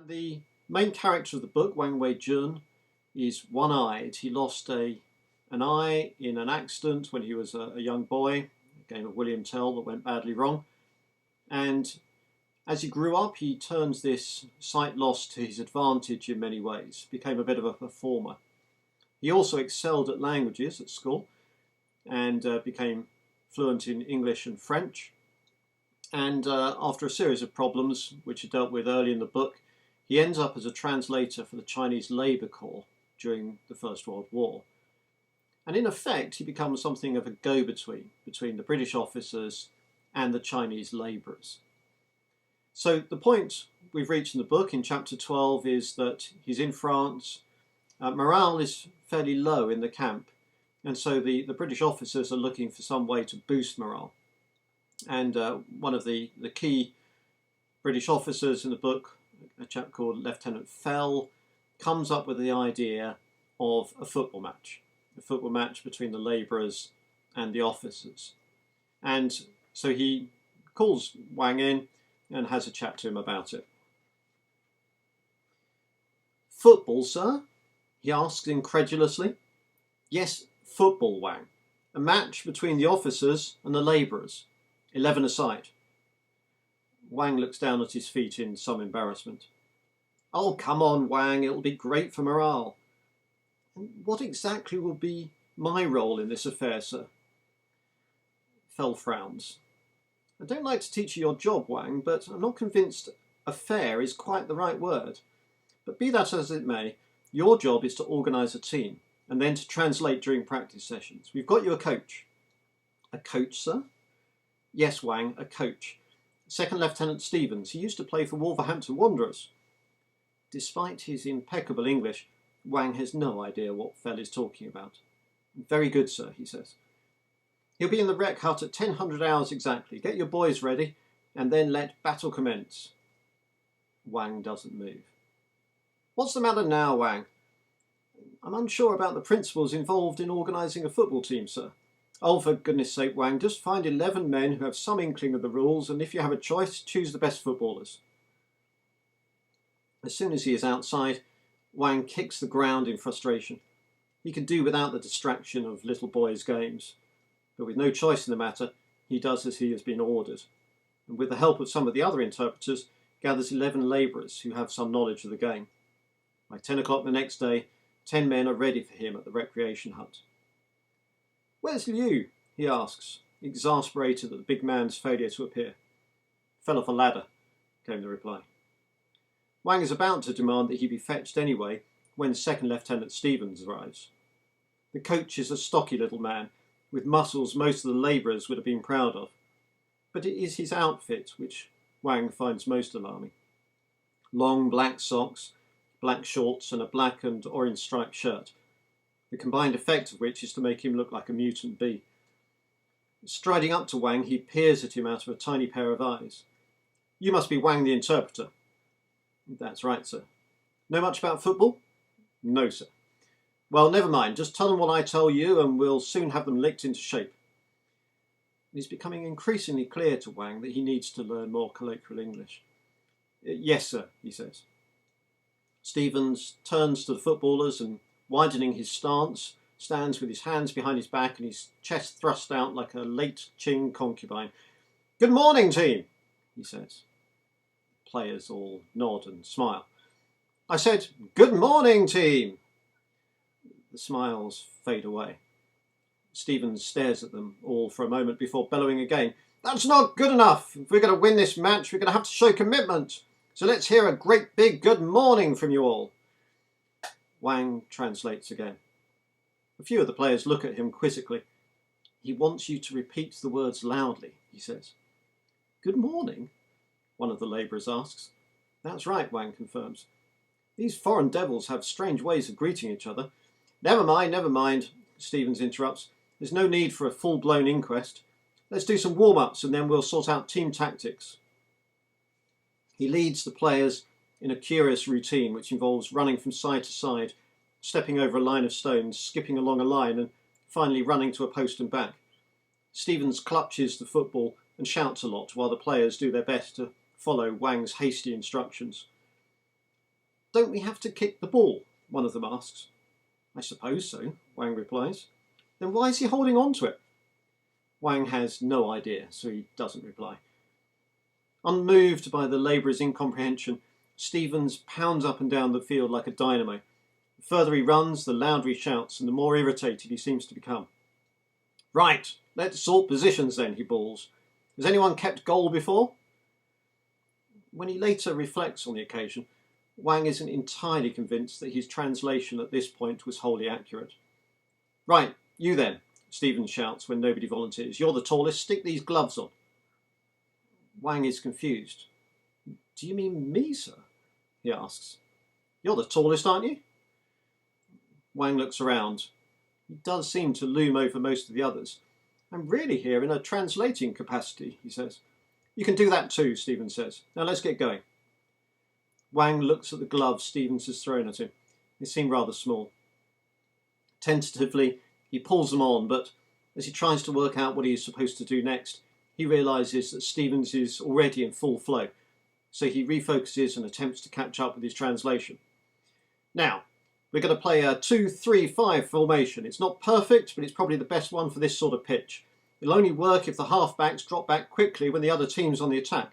The main character of the book, Wang Weijun, is one-eyed. He lost an eye in an accident when he was a young boy, a game of William Tell that went badly wrong. And as he grew up, he turns this sight loss to his advantage in many ways, became a bit of a performer. He also excelled at languages at school and became fluent in English and French. And after a series of problems, which are dealt with early in the book, he ends up as a translator for the Chinese Labour Corps during the First World War. And in effect, he becomes something of a go-between between the British officers and the Chinese labourers. So the point we've reached in the book in chapter 12 is that he's in France. Morale is fairly low in the camp, and so the British officers are looking for some way to boost morale. And one of the key British officers in the book, a chap called Lieutenant Fell, comes up with the idea of a football match between the labourers and the officers. And so he calls Wang in and has a chat to him about it. "Football, sir?" he asks incredulously. "Yes, football, Wang. A match between the officers and the labourers. 11 a side." Wang looks down at his feet in some embarrassment. "Oh, come on, Wang, it'll be great for morale." "And what exactly will be my role in this affair, sir?" Fell frowns. "I don't like to teach you your job, Wang, but I'm not convinced affair is quite the right word. But be that as it may, your job is to organise a team and then to translate during practice sessions. We've got you a coach." "A coach, sir?" "Yes, Wang, a coach. Second Lieutenant Stevens. He used to play for Wolverhampton Wanderers." Despite his impeccable English, Wang has no idea what Fell is talking about. "Very good, sir," he says. "He'll be in the rec hut at 1000 hours exactly. Get your boys ready, and then let battle commence." Wang doesn't move. "What's the matter now, Wang?" "I'm unsure about the principles involved in organising a football team, sir." "Oh, for goodness sake, Wang, just find 11 men who have some inkling of the rules, and if you have a choice, choose the best footballers." As soon as he is outside, Wang kicks the ground in frustration. He can do without the distraction of little boys' games. But with no choice in the matter, he does as he has been ordered, and with the help of some of the other interpreters, gathers 11 labourers who have some knowledge of the game. By 10 o'clock the next day, 10 men are ready for him at the recreation hut. "Where's Liu?" he asks, exasperated at the big man's failure to appear. "Fell off a ladder," came the reply. Wang is about to demand that he be fetched anyway when Second Lieutenant Stevens arrives. The coach is a stocky little man, with muscles most of the labourers would have been proud of. But it is his outfit which Wang finds most alarming. Long black socks, black shorts and a black and orange striped shirt, the combined effect of which is to make him look like a mutant bee. Striding up to Wang, he peers at him out of a tiny pair of eyes. "You must be Wang the interpreter." "That's right, sir." "Know much about football?" "No, sir." "Well, never mind. Just tell them what I tell you and we'll soon have them licked into shape." It is becoming increasingly clear to Wang that he needs to learn more colloquial English. "Yes, sir," he says. Stevens turns to the footballers and, widening his stance, stands with his hands behind his back and his chest thrust out like a late Qing concubine. "Good morning, team," he says. Players all nod and smile. "I said, good morning, team." The smiles fade away. Stevens stares at them all for a moment before bellowing again. "That's not good enough. If we're going to win this match, we're going to have to show commitment. So let's hear a great big good morning from you all." Wang translates again. A few of the players look at him quizzically. "He wants you to repeat the words loudly," he says. "Good morning?" one of the labourers asks. "That's right," Wang confirms. "These foreign devils have strange ways of greeting each other." Never mind," Stevens interrupts. "There's no need for a full-blown inquest. Let's do some warm-ups and then we'll sort out team tactics." He leads the players in a curious routine which involves running from side to side, stepping over a line of stones, skipping along a line and finally running to a post and back. Stevens clutches the football and shouts a lot while the players do their best to follow Wang's hasty instructions. Don't we have to kick the ball? One of them asks. I suppose so, Wang replies. Then why is he holding on to it? Wang has no idea, so he doesn't reply. Unmoved by the labourer's incomprehension, Stevens pounds up and down the field like a dynamo. The further he runs, the louder he shouts, and the more irritated he seems to become. Right, let's sort positions then, he bawls. Has anyone kept goal before? When he later reflects on the occasion, Wang isn't entirely convinced that his translation at this point was wholly accurate. Right, you then, Stevens shouts when nobody volunteers. You're the tallest, stick these gloves on. Wang is confused. Do you mean me, sir? He asks. You're the tallest, aren't you? Wang looks around. He does seem to loom over most of the others. I'm really here in a translating capacity, he says. You can do that too, Stevens says. Now let's get going. Wang looks at the gloves Stevens has thrown at him. They seem rather small. Tentatively, he pulls them on, but as he tries to work out what he is supposed to do next, he realises that Stevens is already in full flow, so he refocuses and attempts to catch up with his translation. Now, we're going to play a 2-3-5 formation. It's not perfect, but it's probably the best one for this sort of pitch. It'll only work if the half-backs drop back quickly when the other team's on the attack.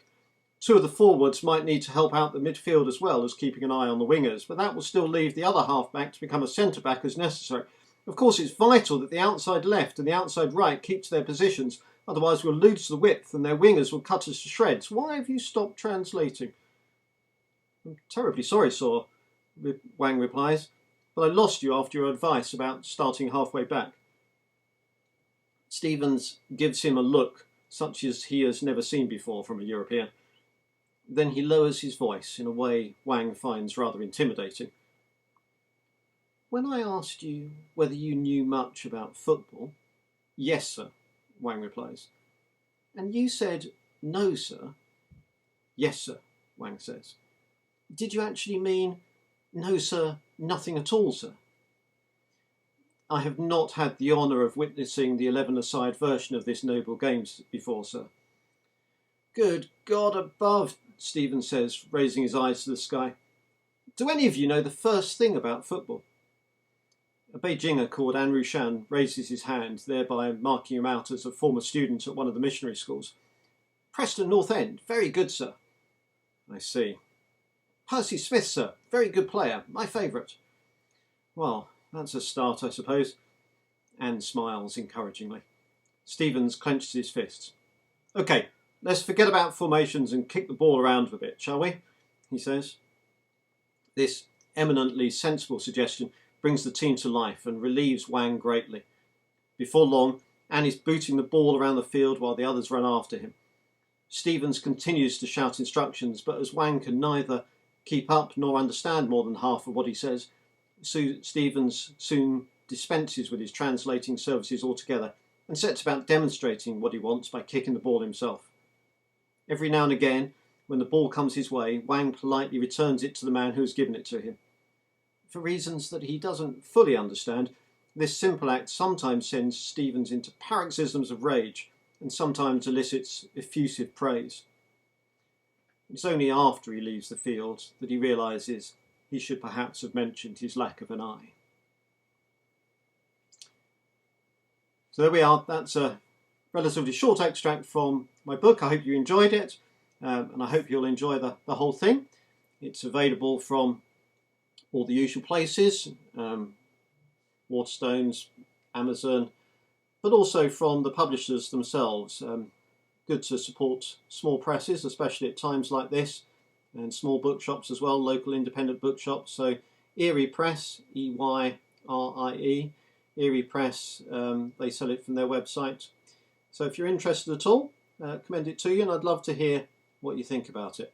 Two of the forwards might need to help out the midfield as well as keeping an eye on the wingers, but that will still leave the other half-back to become a centre-back as necessary. Of course, it's vital that the outside left and the outside right keeps their positions, otherwise we'll lose the width and their wingers will cut us to shreds. Why have you stopped translating? I'm terribly sorry, sir, Wang replies, but I lost you after your advice about starting halfway back. Stevens gives him a look such as he has never seen before from a European. Then he lowers his voice in a way Wang finds rather intimidating. When I asked you whether you knew much about football, yes, sir, Wang replies. And you said, no, sir. Yes, sir, Wang says. Did you actually mean, no, sir, nothing at all, sir? I have not had the honour of witnessing the 11-a-side version of this noble game before, sir. Good God above, Stevens says, raising his eyes to the sky. Do any of you know the first thing about football? A Beijinger called An Rushan raises his hand, thereby marking him out as a former student at one of the missionary schools. Preston North End, very good, sir. I see. Percy Smith, sir, very good player, my favourite. Well, that's a start, I suppose. Anne smiles encouragingly. Stevens clenches his fists. OK, let's forget about formations and kick the ball around a bit, shall we? He says. This eminently sensible suggestion brings the team to life and relieves Wang greatly. Before long, Anne is booting the ball around the field while the others run after him. Stevens continues to shout instructions, but as Wang can neither keep up nor understand more than half of what he says, Stevens soon dispenses with his translating services altogether and sets about demonstrating what he wants by kicking the ball himself. Every now and again, when the ball comes his way, Wang politely returns it to the man who has given it to him. For reasons that he doesn't fully understand, this simple act sometimes sends Stevens into paroxysms of rage and sometimes elicits effusive praise. It's only after he leaves the field that he realises he should perhaps have mentioned his lack of an eye. So there we are. That's a relatively short extract from my book. I hope you enjoyed it, and I hope you'll enjoy the whole thing. It's available from all the usual places, Waterstones, Amazon, but also from the publishers themselves. Good to support small presses, especially at times like this, and small bookshops as well, local independent bookshops. So Erie Press, E-Y-R-I-E, Erie Press, they sell it from their website. So if you're interested at all, commend it to you, and I'd love to hear what you think about it.